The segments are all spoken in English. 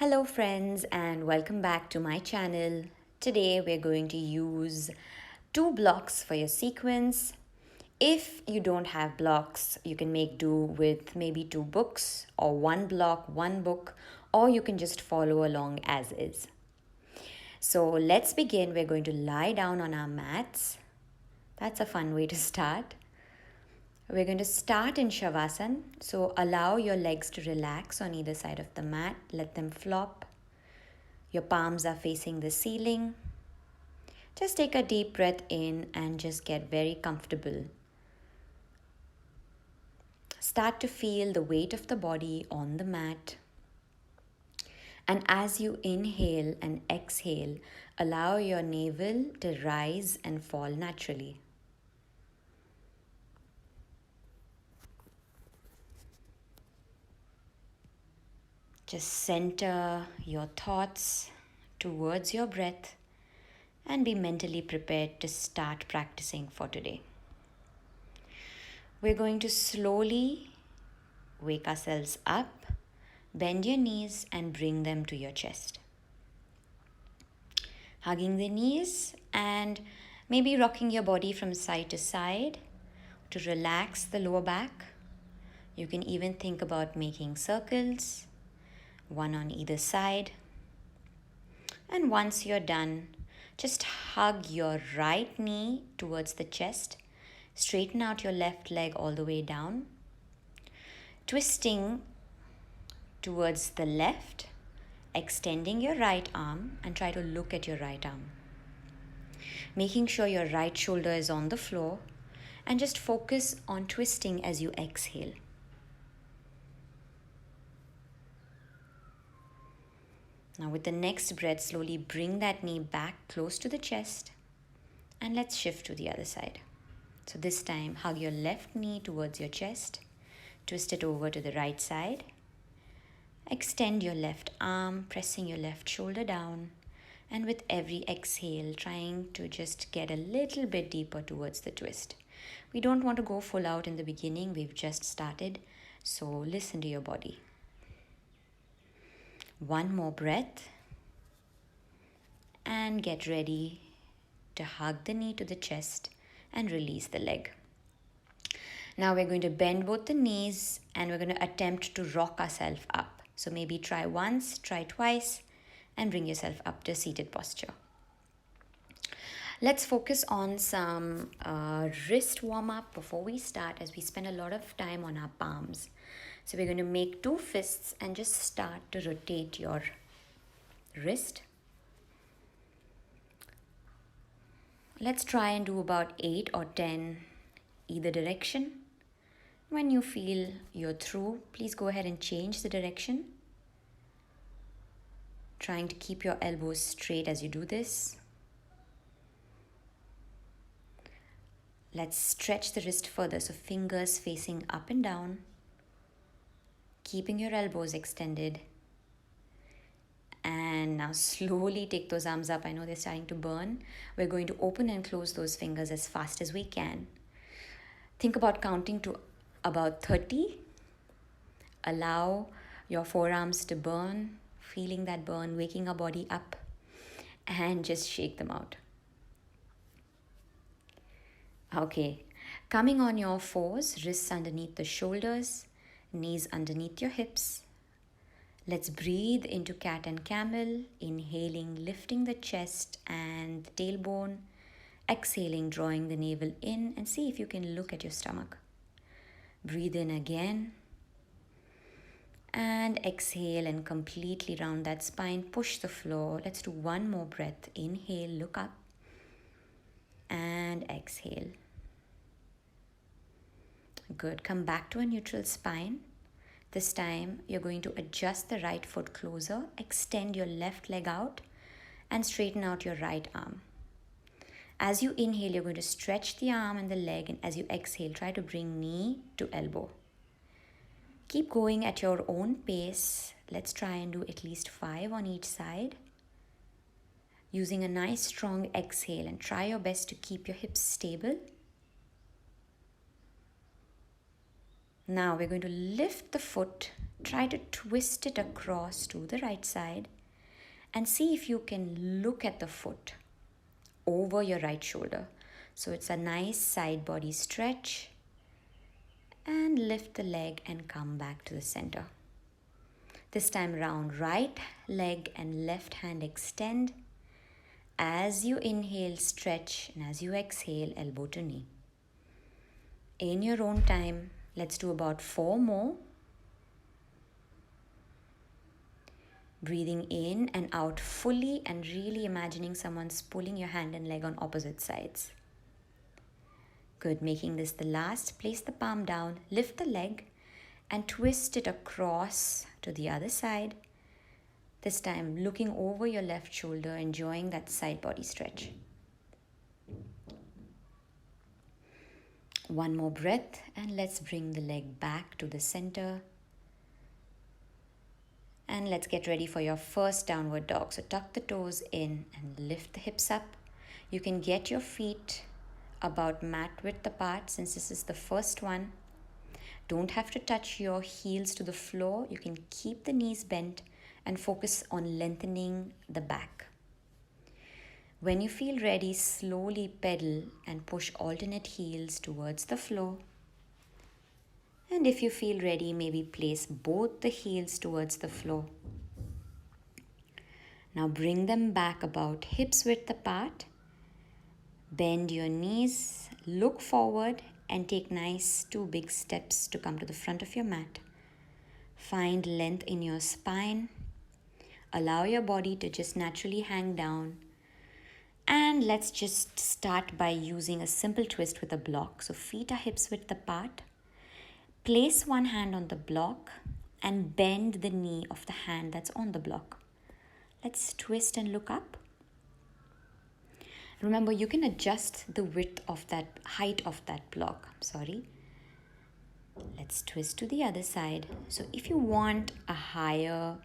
Hello friends and welcome back to my channel. Today we're going to use 2 blocks for your sequence. If you don't have blocks, you can make do with maybe 2 books or 1 block, 1 book, or you can just follow along as is. So let's begin. We're going to lie down on our mats. That's a fun way to start. We're going to start in Shavasana, so allow your legs to relax on either side of the mat. Let them flop. Your palms are facing the ceiling. Just take a deep breath in and just get very comfortable. Start to feel the weight of the body on the mat. And as you inhale and exhale, allow your navel to rise and fall naturally. Just center your thoughts towards your breath and be mentally prepared to start practicing for today. We're going to slowly wake ourselves up, bend your knees and bring them to your chest. Hugging the knees and maybe rocking your body from side to side to relax the lower back. You can even think about making circles, one on either side. And once you're done, just hug your right knee towards the chest. Straighten out your left leg all the way down. Twisting towards the left, extending your right arm and try to look at your right arm. Making sure your right shoulder is on the floor and just focus on twisting as you exhale. Now with the next breath, slowly bring that knee back close to the chest and let's shift to the other side. So this time, hug your left knee towards your chest, twist it over to the right side. Extend your left arm, pressing your left shoulder down, and with every exhale, trying to just get a little bit deeper towards the twist. We don't want to go full out in the beginning, we've just started, so listen to your body. One more breath, and get ready to hug the knee to the chest and release the leg. Now we're going to bend both the knees and we're going to attempt to rock ourselves up. So maybe try once, try twice, and bring yourself up to a seated posture. Let's focus on some wrist warm-up before we start, as we spend a lot of time on our palms. So we're going to make 2 fists and just start to rotate your wrist. Let's try and do about 8 or 10 either direction. When you feel you're through, please go ahead and change the direction. Trying to keep your elbows straight as you do this. Let's stretch the wrist further, so fingers facing up and down. Keeping your elbows extended. And now slowly take those arms up. I know they're starting to burn. We're going to open and close those fingers as fast as we can. Think about counting to about 30. Allow your forearms to burn, feeling that burn, waking our body up, and just shake them out. Okay, coming on your fours, wrists underneath the shoulders, knees underneath your hips. Let's breathe into cat and camel, inhaling, lifting the chest and the tailbone, exhaling, drawing the navel in, and see if you can look at your stomach. Breathe in again and exhale and completely round that spine, push the floor. Let's do one more breath. Inhale, look up and exhale. Good. Come back to a neutral spine. This time you're going to adjust the right foot closer, extend your left leg out and straighten out your right arm. As you inhale, you're going to stretch the arm and the leg, and as you exhale, try to bring knee to elbow. Keep going at your own pace. Let's try and do at least 5 on each side. Using a nice strong exhale, and try your best to keep your hips stable. Now we're going to lift the foot try to twist it across to the right side and see if you can look at the foot over your right shoulder. So it's a nice side body stretch. And lift the leg and come back to the center. This time round, right leg and left hand extend. As you inhale, stretch, and as you exhale, elbow to knee. In your own time, let's do about 4 more. Breathing in and out fully and really imagining someone's pulling your hand and leg on opposite sides. Good, making this the last. Place the palm down, lift the leg and twist it across to the other side. This time looking over your left shoulder, enjoying that side body stretch. One more breath and let's bring the leg back to the center. And let's get ready for your first downward dog. So tuck the toes in and lift the hips up. You can get your feet about mat width apart since this is the first one. Don't have to touch your heels to the floor. You can keep the knees bent and focus on lengthening the back. When you feel ready, slowly pedal and push alternate heels towards the floor. And if you feel ready, maybe place both the heels towards the floor. Now bring them back about hips width apart. Bend your knees, look forward and take nice 2 big steps to come to the front of your mat. Find length in your spine. Allow your body to just naturally hang down. And let's just start by using a simple twist with a block. So feet are hips width apart. Place one hand on the block and bend the knee of the hand that's on the block. Let's twist and look up. Remember, you can adjust the width of that, height of that block. Let's twist to the other side. So if you want a higher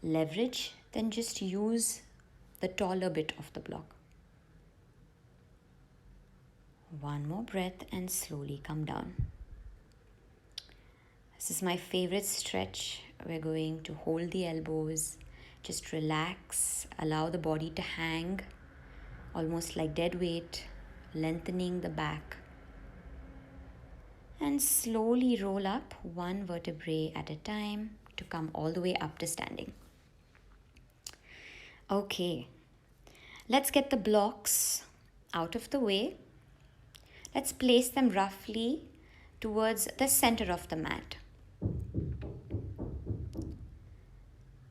leverage, then just use the taller bit of the block. One more breath and slowly come down. This is my favorite stretch. We're going to hold the elbows, just relax, allow the body to hang, almost like dead weight, lengthening the back. And slowly roll up 1 vertebrae at a time to come all the way up to standing. Okay, let's get the blocks out of the way. Let's place them roughly towards the center of the mat.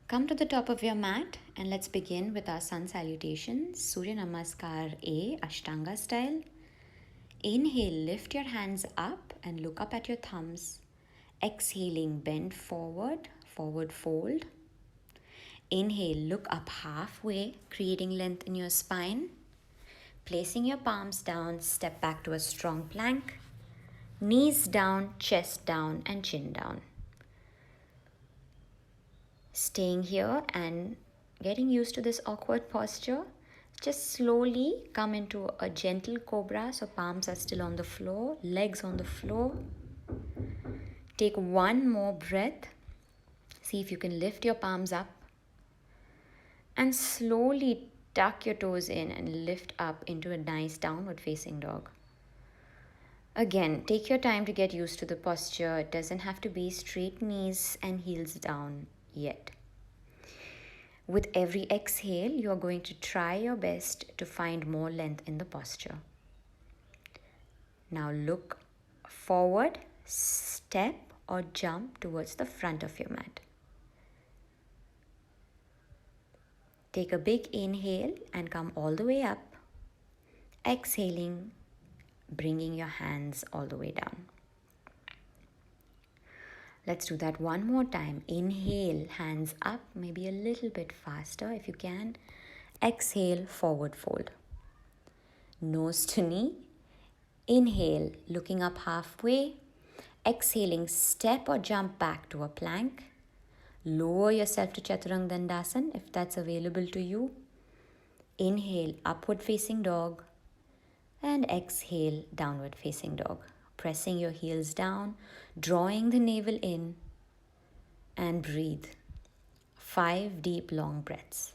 Come to the top of your mat and let's begin with our sun salutations. Surya Namaskar A, Ashtanga style. Inhale, lift your hands up and look up at your thumbs. Exhaling, bend forward, forward fold. Inhale, look up halfway, creating length in your spine. Placing your palms down, step back to a strong plank. Knees down, chest down and chin down. Staying here and getting used to this awkward posture. Just slowly come into a gentle cobra. So palms are still on the floor, legs on the floor. Take 1 more breath. See if you can lift your palms up. And slowly tuck your toes in and lift up into a nice downward facing dog. Again, take your time to get used to the posture. It doesn't have to be straight knees and heels down yet. With every exhale, you are going to try your best to find more length in the posture. Now look forward, step or jump towards the front of your mat. Take a big inhale and come all the way up. Exhaling, bringing your hands all the way down. Let's do that 1 more time. Inhale, hands up, maybe a little bit faster if you can. Exhale, forward fold. Nose to knee. Inhale, looking up halfway. Exhaling, step or jump back to a plank. Lower yourself to Chaturanga Dandasana if that's available to you. Inhale, upward facing dog. And exhale, downward facing dog. Pressing your heels down, drawing the navel in. and breathe. 5 deep long breaths.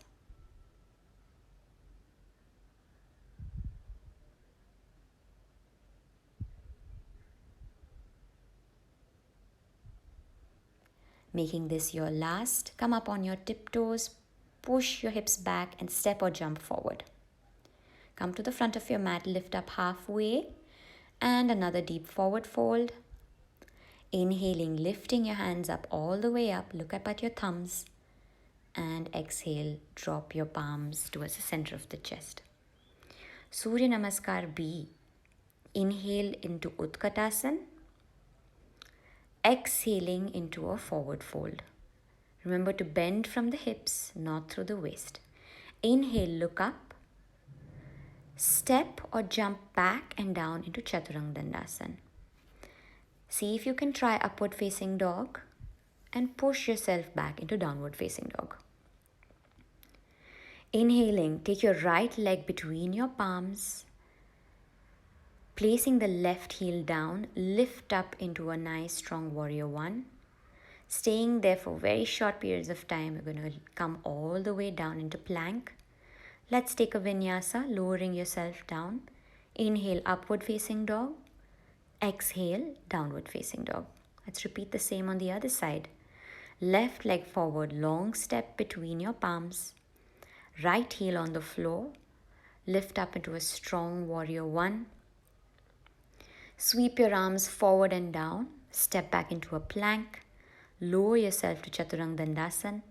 Making this your last, come up on your tiptoes, push your hips back and step or jump forward. Come to the front of your mat, lift up halfway and another deep forward fold. Inhaling, lifting your hands up all the way up, look up at your thumbs, and exhale, drop your palms towards the center of the chest. Surya Namaskar B. Inhale into Utkatasana, exhaling into a forward fold. Remember to bend from the hips, not through the waist. Inhale, look up, step or jump back and down into Chaturanga Dandasana. See if you can try upward facing dog and push yourself back into downward facing dog. Inhaling, take your right leg between your palms, placing the left heel down, lift up into a nice strong warrior one. Staying there for very short periods of time, you're going to come all the way down into plank. Let's take a vinyasa, lowering yourself down. Inhale, upward facing dog. Exhale, downward facing dog. Let's repeat the same on the other side. Left leg forward, long step between your palms. Right heel on the floor. Lift up into a strong warrior one. Sweep your arms forward and down. Step back into a plank. Lower yourself to Chaturanga Dandasana.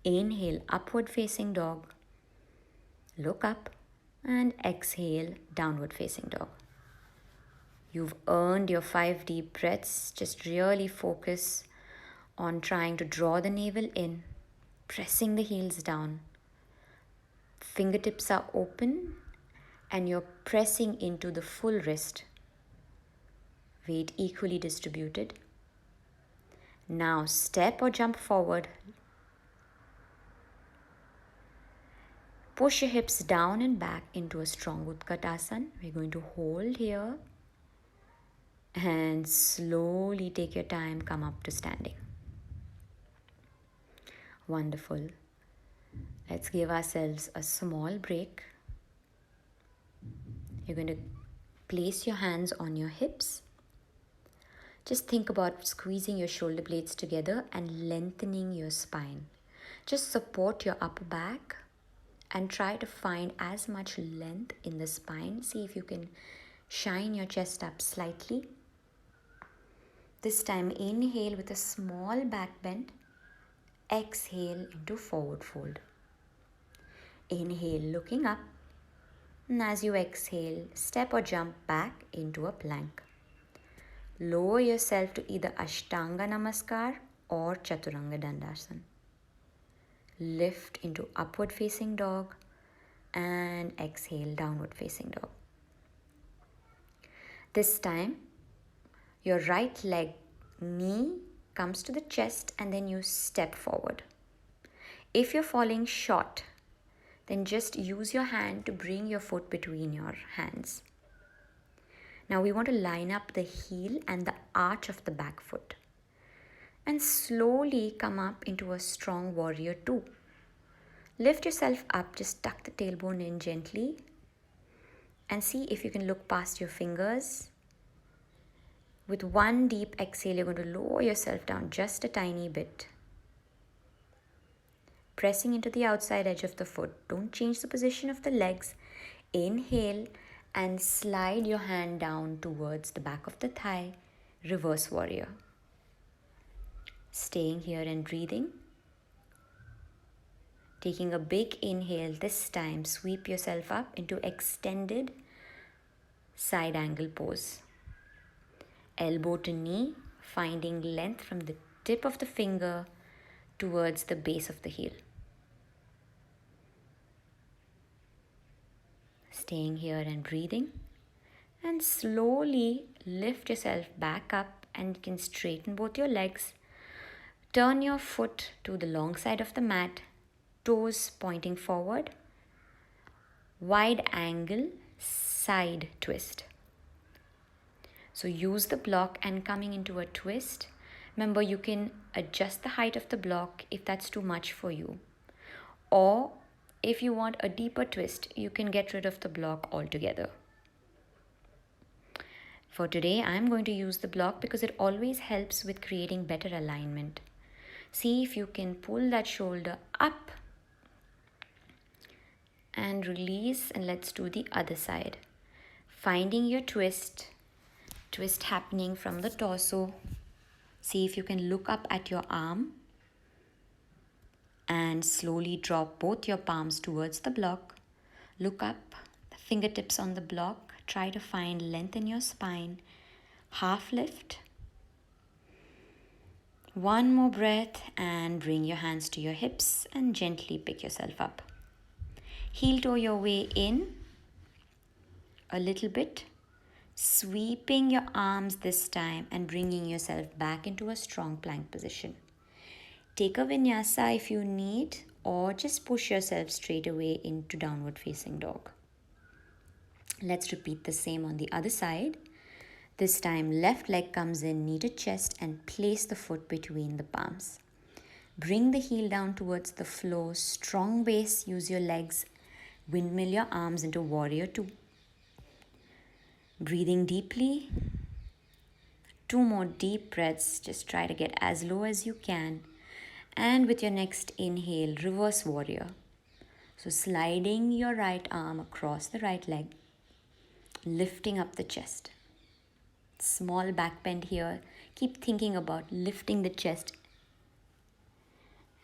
Inhale, upward facing dog. Look up and exhale, downward facing dog. You've earned your 5 deep breaths. Just really focus on trying to draw the navel in, pressing the heels down. Fingertips are open and you're pressing into the full wrist. Weight equally distributed. Now step or jump forward. Push your hips down and back into a strong Utkatasana. We're going to hold here and slowly take your time, come up to standing. Wonderful. Let's give ourselves a small break. You're going to place your hands on your hips. Just think about squeezing your shoulder blades together and lengthening your spine. Just support your upper back and try to find as much length in the spine. See if you can shine your chest up slightly. This time inhale with a small back bend. Exhale into forward fold. Inhale looking up. And as you exhale, step or jump back into a plank. Lower yourself to either Ashtanga Namaskar or Chaturanga Dandasana. Lift into upward facing dog and exhale, downward facing dog. This time, your right leg knee comes to the chest and then you step forward. If you're falling short, then just use your hand to bring your foot between your hands. Now we want to line up the heel and the arch of the back foot and slowly come up into a strong warrior two. Lift yourself up, just tuck the tailbone in gently and see if you can look past your fingers. With one deep exhale, you're going to lower yourself down just a tiny bit. Pressing into the outside edge of the foot. Don't change the position of the legs. Inhale and slide your hand down towards the back of the thigh. Reverse warrior. Staying here and breathing. Taking a big inhale, this time sweep yourself up into extended side angle pose. Elbow to knee, finding length from the tip of the finger towards the base of the heel. Staying here and breathing. And slowly lift yourself back up and you can straighten both your legs. Turn your foot to the long side of the mat, toes pointing forward. Wide angle side twist. So use the block and coming into a twist. Remember, you can adjust the height of the block if that's too much for you. Or if you want a deeper twist, you can get rid of the block altogether. For today, I'm going to use the block because it always helps with creating better alignment. See if you can pull that shoulder up and release, and let's do the other side. Finding your twist happening from the torso. See if you can look up at your arm and slowly drop both your palms towards the block. Look up, the fingertips on the block. Try to find length in your spine. Half lift. One more breath and bring your hands to your hips and gently pick yourself up. Heel toe your way in a little bit, sweeping your arms this time and bringing yourself back into a strong plank position. Take a vinyasa if you need, or just push yourself straight away into downward facing dog. Let's repeat the same on the other side. This time, left leg comes in, knee to chest, and place the foot between the palms. Bring the heel down towards the floor, strong base, use your legs, windmill your arms into warrior two. Breathing deeply. 2 more deep breaths, just try to get as low as you can. And with your next inhale, reverse warrior. So sliding your right arm across the right leg, lifting up the chest. Small back bend here. Keep thinking about lifting the chest.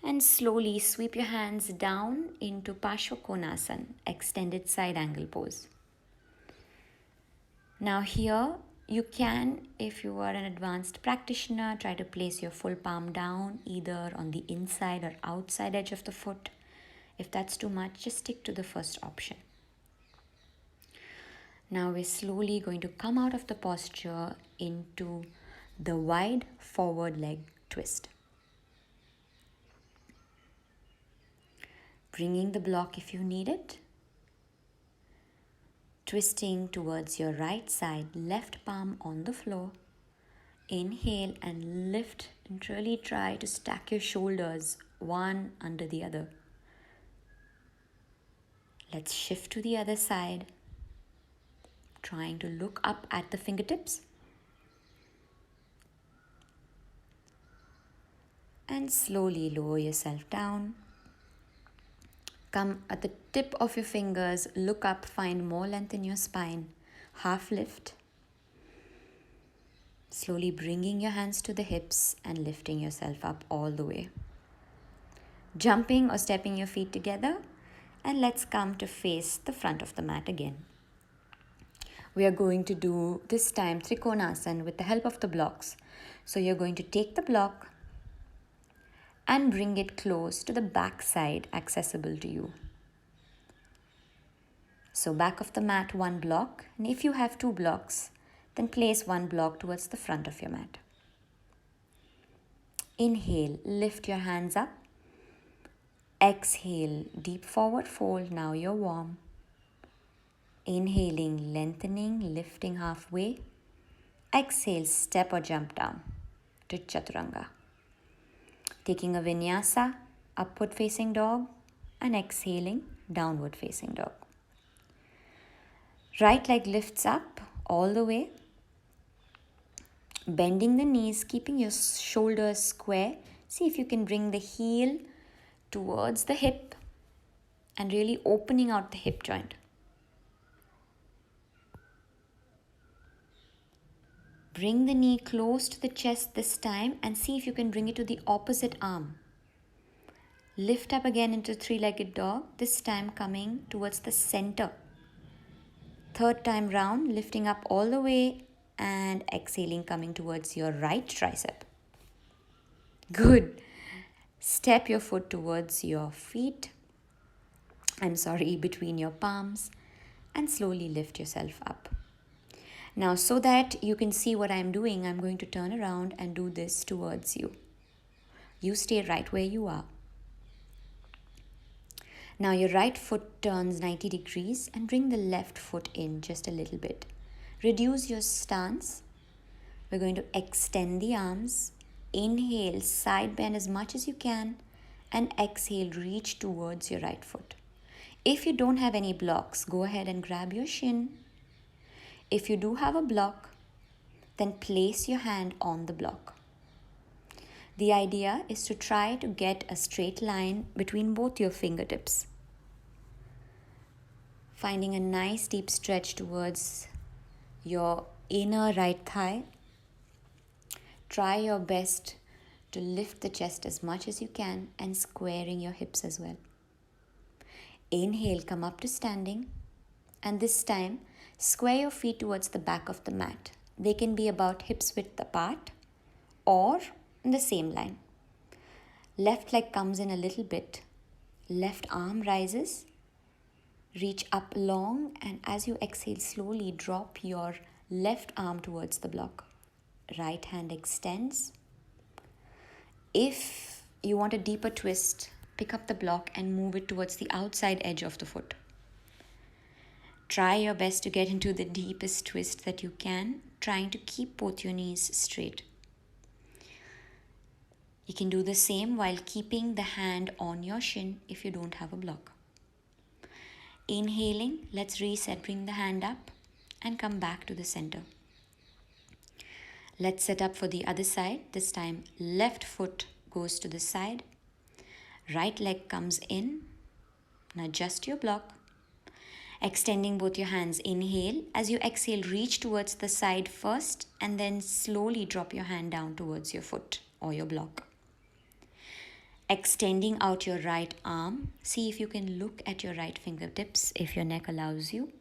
And slowly sweep your hands down into Parshva Konasana, extended side angle pose. Now here, you can, if you are an advanced practitioner, try to place your full palm down either on the inside or outside edge of the foot. If that's too much, just stick to the first option. Now we're slowly going to come out of the posture into the wide forward leg twist. Bringing the block if you need it. Twisting towards your right side, left palm on the floor. Inhale and lift and really try to stack your shoulders one under the other. Let's shift to the other side. Trying to look up at the fingertips. And slowly lower yourself down. Come at the tip of your fingers, look up, find more length in your spine. Half lift. Slowly bringing your hands to the hips and lifting yourself up all the way. Jumping or stepping your feet together. And let's come to face the front of the mat again. We are going to do this time Trikonasana with the help of the blocks. So you're going to take the block and bring it close to the back side accessible to you. So back of the mat, one block. And if you have 2 blocks, then place one block towards the front of your mat. Inhale, lift your hands up. Exhale, deep forward fold. Now you're warm. Inhaling, lengthening, lifting halfway. Exhale, step or jump down to Chaturanga. Taking a vinyasa, upward facing dog, and exhaling, downward facing dog. Right leg lifts up all the way. Bending the knees, keeping your shoulders square. See if you can bring the heel towards the hip and really opening out the hip joint. Bring the knee close to the chest this time and see if you can bring it to the opposite arm. Lift up again into 3-legged dog, this time coming towards the center. 3rd time round, lifting up all the way and exhaling, coming towards your right tricep. Good. Step your foot towards your feet. Between your palms, and slowly lift yourself up. Now, so that you can see what I'm doing, I'm going to turn around and do this towards you. You stay right where you are. Now your right foot turns 90 degrees and bring the left foot in just a little bit. Reduce your stance. We're going to extend the arms. Inhale, side bend as much as you can, and exhale, reach towards your right foot. If you don't have any blocks, go ahead and grab your shin. If you do have a block, then place your hand on the block. The idea is to try to get a straight line between both your fingertips. Finding a nice deep stretch towards your inner right thigh. Try your best to lift the chest as much as you can and squaring your hips as well. Inhale, come up to standing, and this time square your feet towards the back of the mat. They can be about hips width apart or in the same line. Left leg comes in a little bit. Left arm rises. Reach up long, and as you exhale, slowly drop your left arm towards the block. Right hand extends. If you want a deeper twist, pick up the block and move it towards the outside edge of the foot. Try your best to get into the deepest twist that you can, trying to keep both your knees straight. You can do the same while keeping the hand on your shin if you don't have a block. Inhaling, let's reset, bring the hand up and come back to the center. Let's set up for the other side. This time, left foot goes to the side. Right leg comes in. Now adjust your block. Extending both your hands, inhale. As you exhale, reach towards the side first and then slowly drop your hand down towards your foot or your block. Extending out your right arm. See if you can look at your right fingertips if your neck allows you.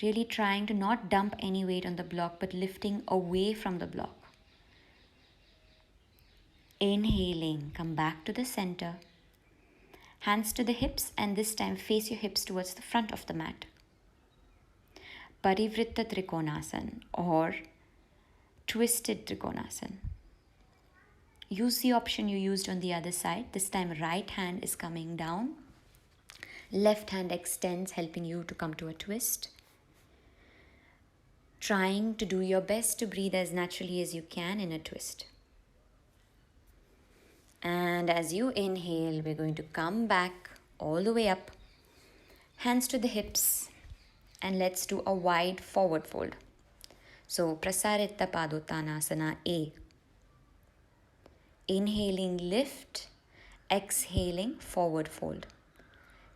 Really trying to not dump any weight on the block but lifting away from the block. Inhaling, come back to the center. Hands to the hips, and this time face your hips towards the front of the mat. Parivritta Trikonasana or Twisted Trikonasana. Use the option you used on the other side. This time right hand is coming down. Left hand extends, helping you to come to a twist. Trying to do your best to breathe as naturally as you can in a twist. And as you inhale, we're going to come back all the way up. Hands to the hips. And let's do a wide forward fold. So Prasarita Padottanasana A. Inhaling, lift. Exhaling, forward fold.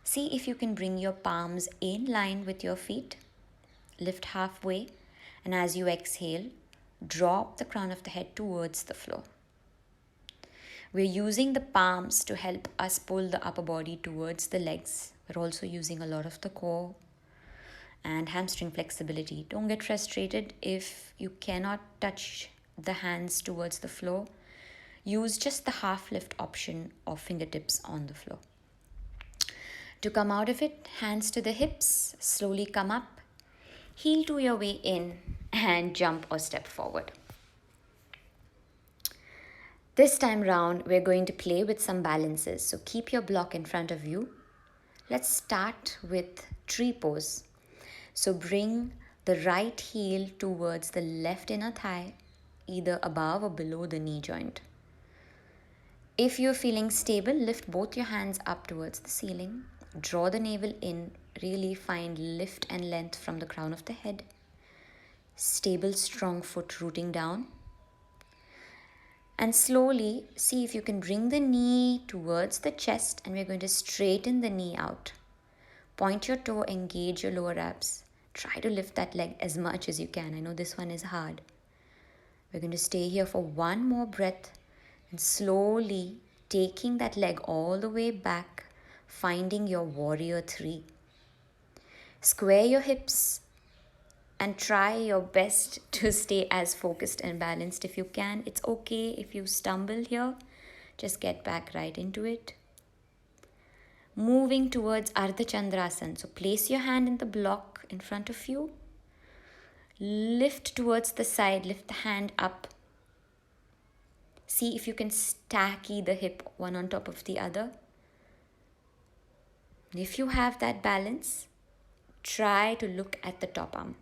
See if you can bring your palms in line with your feet. Lift halfway. And as you exhale, drop the crown of the head towards the floor. We're using the palms to help us pull the upper body towards the legs. We're also using a lot of the core and hamstring flexibility. Don't get frustrated if you cannot touch the hands towards the floor. Use just the half lift option of fingertips on the floor. To come out of it, hands to the hips, slowly come up, heel to your way in and jump or step forward. This time round, we're going to play with some balances. So keep your block in front of you. Let's start with tree pose. So bring the right heel towards the left inner thigh, either above or below the knee joint. If you're feeling stable, lift both your hands up towards the ceiling. Draw the navel in. Really find lift and length from the crown of the head. Stable, strong foot rooting down. And slowly see if you can bring the knee towards the chest, and we're going to straighten the knee out. Point your toe, engage your lower abs. Try to lift that leg as much as you can. I know this one is hard. We're going to stay here for one more breath and slowly taking that leg all the way back, finding your warrior three. Square your hips and try your best to stay as focused and balanced if you can. It's okay if you stumble here. Just get back right into it. Moving towards Ardha Chandrasana. So place your hand in the block in front of you. Lift towards the side. Lift the hand up. See if you can stack either hip one on top of the other. If you have that balance, try to look at the top arm.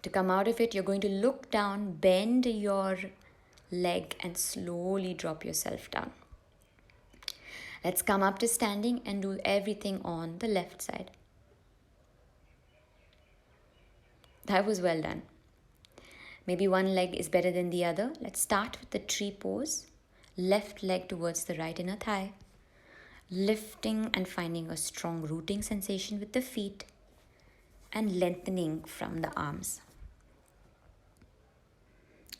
To come out of it, you're going to look down, bend your leg, and slowly drop yourself down. Let's come up to standing and do everything on the left side. That was well done. Maybe one leg is better than the other. Let's start with the tree pose. Left leg towards the right inner thigh. Lifting and finding a strong rooting sensation with the feet. And lengthening from the arms.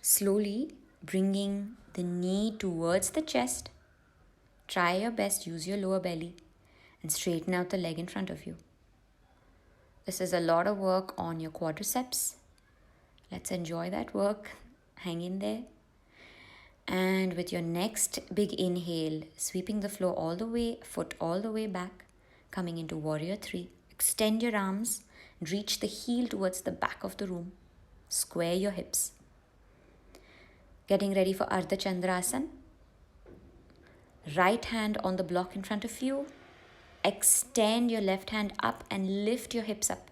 Slowly bringing the knee towards the chest. Try your best, use your lower belly and straighten out the leg in front of you. This is a lot of work on your quadriceps. Let's enjoy that work. Hang in there. And with your next big inhale, sweeping the floor all the way, foot all the way back, coming into warrior 3. Extend your arms and reach the heel towards the back of the room. Square your hips. Getting ready for Ardha Chandrasana. Right hand on the block in front of you. Extend your left hand up and lift your hips up.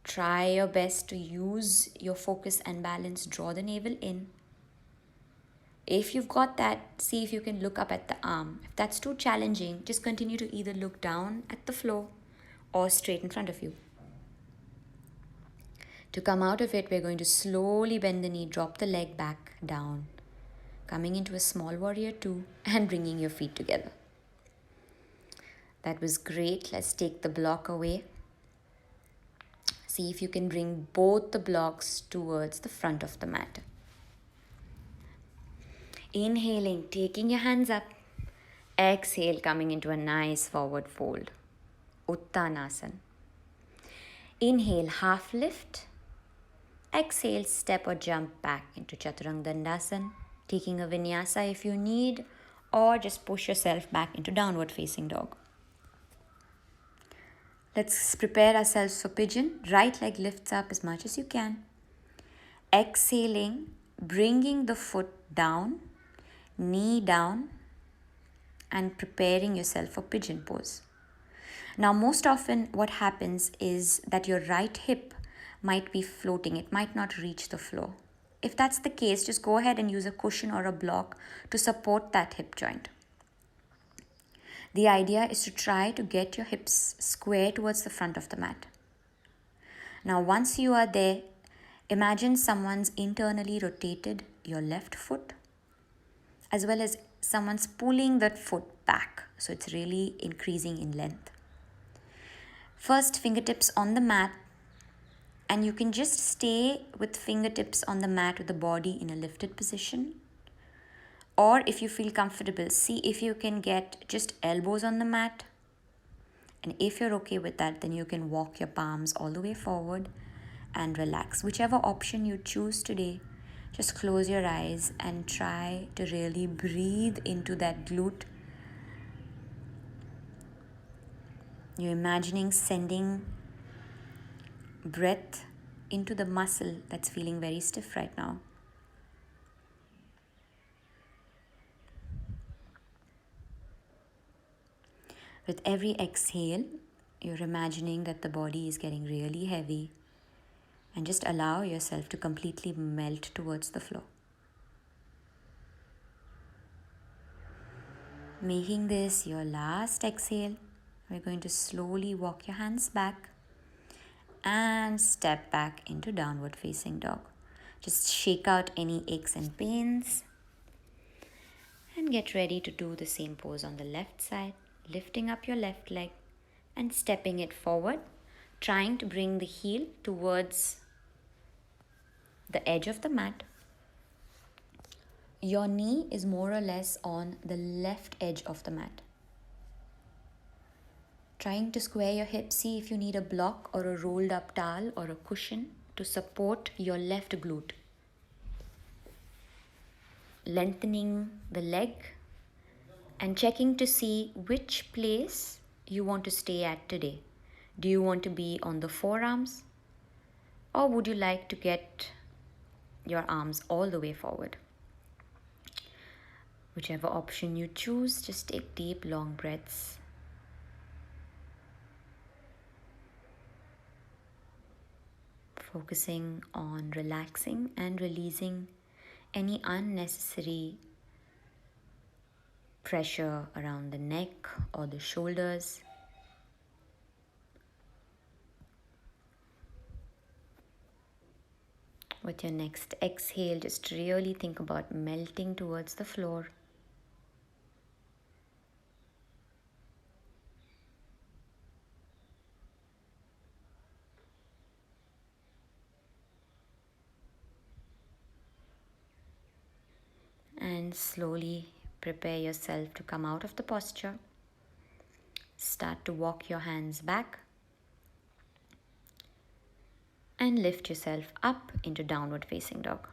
Try your best to use your focus and balance. Draw the navel in. If you've got that, see if you can look up at the arm. If that's too challenging, just continue to either look down at the floor or straight in front of you. To come out of it, we're going to slowly bend the knee, drop the leg back down, coming into a small warrior 2 and bringing your feet together. That was great. Let's take the block away. See if you can bring both the blocks towards the front of the mat. Inhaling, taking your hands up. Exhale, coming into a nice forward fold. Uttanasana. Inhale, half lift. Exhale, step or jump back into Chaturanga Dandasana. Taking a vinyasa if you need, or just push yourself back into downward facing dog. Let's prepare ourselves for pigeon. Right leg lifts up as much as you can. Exhaling, bringing the foot down, knee down, and preparing yourself for pigeon pose. Now, most often what happens is that your right hip might be floating. It might not reach the floor. If that's the case, just go ahead and use a cushion or a block to support that hip joint. The idea is to try to get your hips square towards the front of the mat. Now, once you are there, imagine someone's internally rotated your left foot, as well as someone's pulling that foot back. So it's really increasing in length. First, fingertips on the mat, and you can just stay with fingertips on the mat with the body in a lifted position. Or if you feel comfortable, see if you can get just elbows on the mat. And if you're okay with that, then you can walk your palms all the way forward and relax. Whichever option you choose today, just close your eyes and try to really breathe into that glute. You're imagining sending breath into the muscle that's feeling very stiff right now. With every exhale, you're imagining that the body is getting really heavy, and just allow yourself to completely melt towards the floor. Making this your last exhale, we're going to slowly walk your hands back and step back into downward facing dog. Just shake out any aches and pains and get ready to do the same pose on the left side. Lifting up your left leg and stepping it forward, trying to bring the heel towards the edge of the mat. Your knee is more or less on the left edge of the mat. Trying to square your hips, see if you need a block or a rolled up towel or a cushion to support your left glute. Lengthening the leg and checking to see which place you want to stay at today. Do you want to be on the forearms, or would you like to get your arms all the way forward? Whichever option you choose, just take deep, long breaths. focusing on relaxing and releasing any unnecessary pressure around the neck or the shoulders. With your next exhale, just really think about melting towards the floor. And slowly prepare yourself to come out of the posture. Start to walk your hands back and lift yourself up into downward facing dog.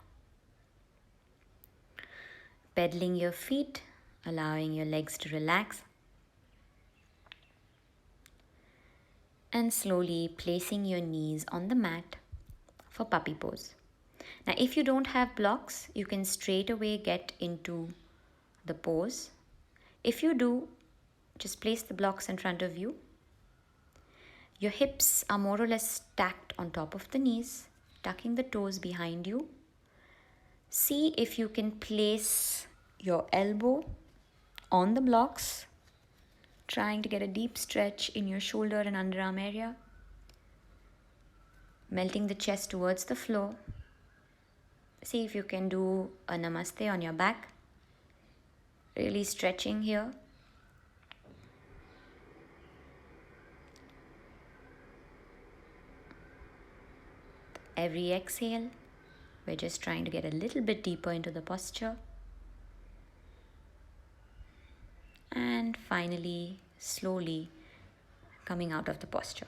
Pedaling your feet, allowing your legs to relax, and slowly placing your knees on the mat for puppy pose. Now, if you don't have blocks, you can straight away get into the pose. If you do, just place the blocks in front of you. Your hips are more or less stacked on top of the knees, tucking the toes behind you. See if you can place your elbow on the blocks, trying to get a deep stretch in your shoulder and underarm area. Melting the chest towards the floor. See if you can do a namaste on your back. Really stretching here. Every exhale, we're just trying to get a little bit deeper into the posture. And finally, slowly coming out of the posture.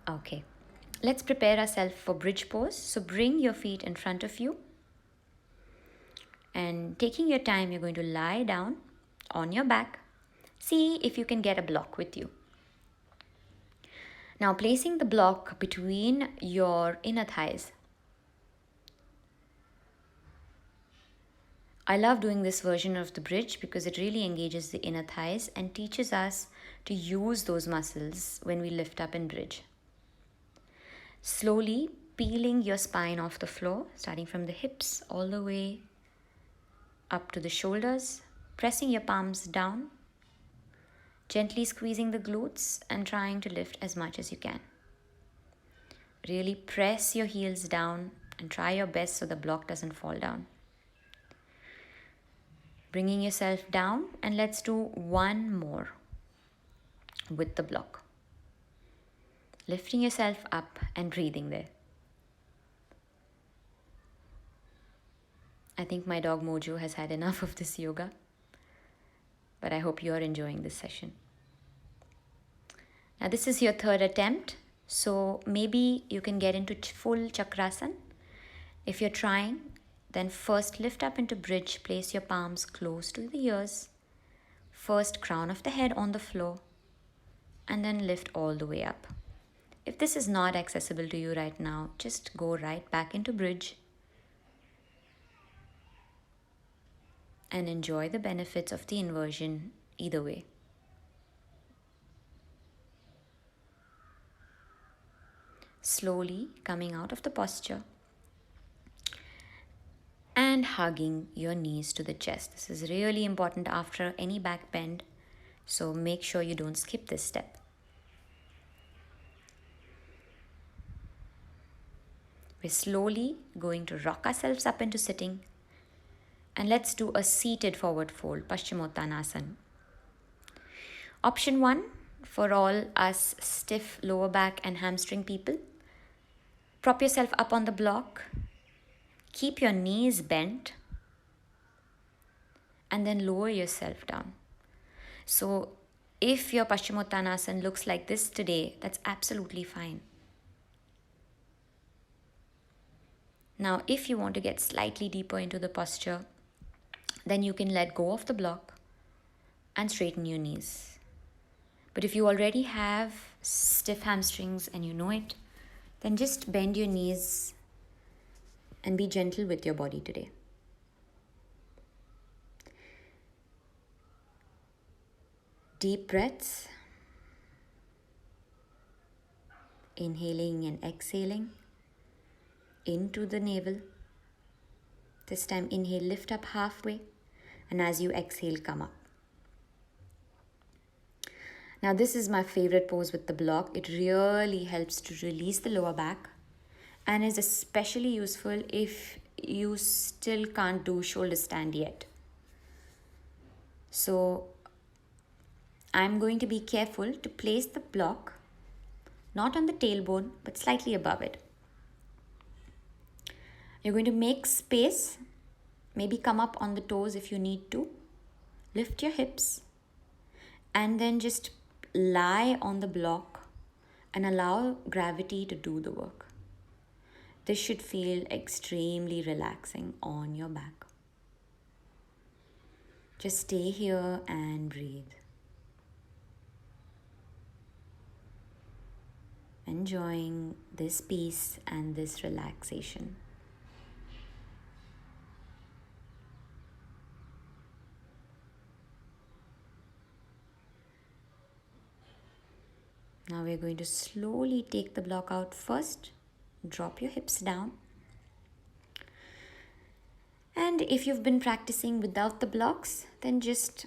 Okay, let's prepare ourselves for bridge pose. So bring your feet in front of you. And taking your time, you're going to lie down on your back. See if you can get a block with you. Now placing the block between your inner thighs. I love doing this version of the bridge because it really engages the inner thighs and teaches us to use those muscles when we lift up and bridge. Slowly peeling your spine off the floor, starting from the hips all the way up to the shoulders, pressing your palms down, gently squeezing the glutes and trying to lift as much as you can. Really press your heels down and try your best so the block doesn't fall down. Bringing yourself down, and let's do one more with the block. Lifting yourself up and breathing there. I think my dog Mojo has had enough of this yoga, but I hope you're enjoying this session. Now this is your third attempt, so maybe you can get into full chakrasana. If you're trying, then first lift up into bridge, place your palms close to the ears. First crown of the head on the floor, and then lift all the way up. If this is not accessible to you right now, just go right back into bridge and enjoy the benefits of the inversion either way. Slowly coming out of the posture and hugging your knees to the chest. This is really important after any back bend, so make sure you don't skip this step. We're slowly going to rock ourselves up into sitting, and let's do a seated forward fold, Paschimottanasana. Option 1 for all us stiff lower back and hamstring people. Prop yourself up on the block, keep your knees bent, and then lower yourself down. So if your Paschimottanasana looks like this today, that's absolutely fine. Now, if you want to get slightly deeper into the posture, then you can let go of the block and straighten your knees. But if you already have stiff hamstrings and you know it, then just bend your knees and be gentle with your body today. Deep breaths, inhaling and exhaling into the navel. This time inhale, lift up halfway, and as you exhale, come up. Now this is my favorite pose with the block. It really helps to release the lower back and is especially useful if you still can't do shoulder stand yet. So I'm going to be careful to place the block not on the tailbone but slightly above it. You're going to make space, maybe come up on the toes if you need to, lift your hips, and then just lie on the block and allow gravity to do the work. This should feel extremely relaxing on your back. Just stay here and breathe. Enjoying this peace and this relaxation. Now we're going to slowly take the block out first. Drop your hips down. And if you've been practicing without the blocks, then just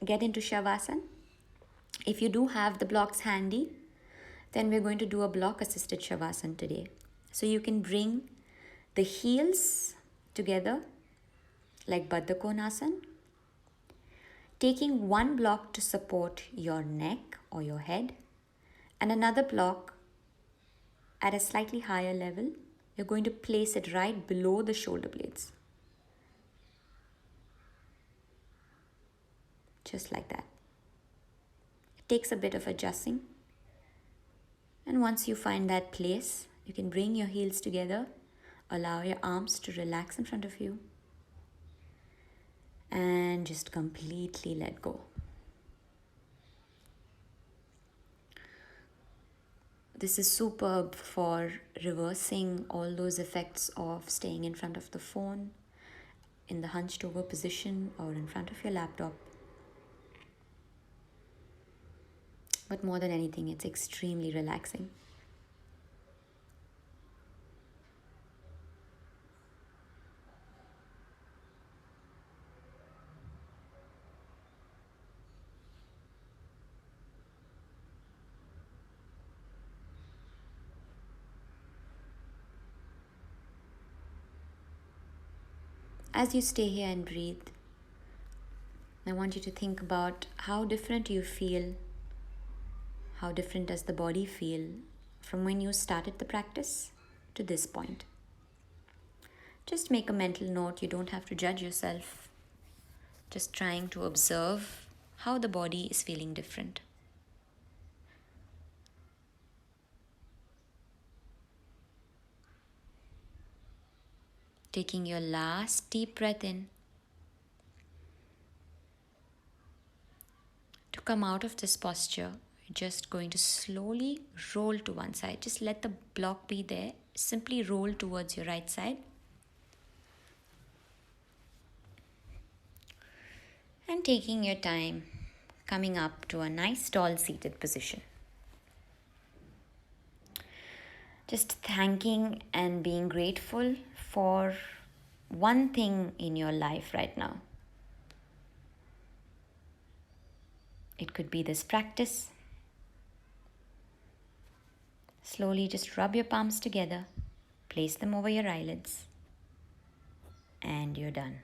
get into Shavasana. If you do have the blocks handy, then we're going to do a block assisted Shavasana today. So you can bring the heels together like Baddha Konasana, taking one block to support your neck or your head and another block at a slightly higher level. You're going to place it right below the shoulder blades. Just like that. It takes a bit of adjusting. And once you find that place, you can bring your heels together, allow your arms to relax in front of you, and just completely let go. This is superb for reversing all those effects of staying in front of the phone, in the hunched over position, or in front of your laptop. But more than anything, it's extremely relaxing. As you stay here and breathe, I want you to think about how different you feel. How different does the body feel from when you started the practice to this point? Just make a mental note. You don't have to judge yourself. Just trying to observe how the body is feeling different. Taking your last deep breath in. To come out of this posture, you're just going to slowly roll to one side. Just let the block be there. Simply roll towards your right side. And taking your time, coming up to a nice tall seated position. Just thanking and being grateful for one thing in your life right now. It could be this practice. Slowly just rub your palms together, place them over your eyelids, and you're done.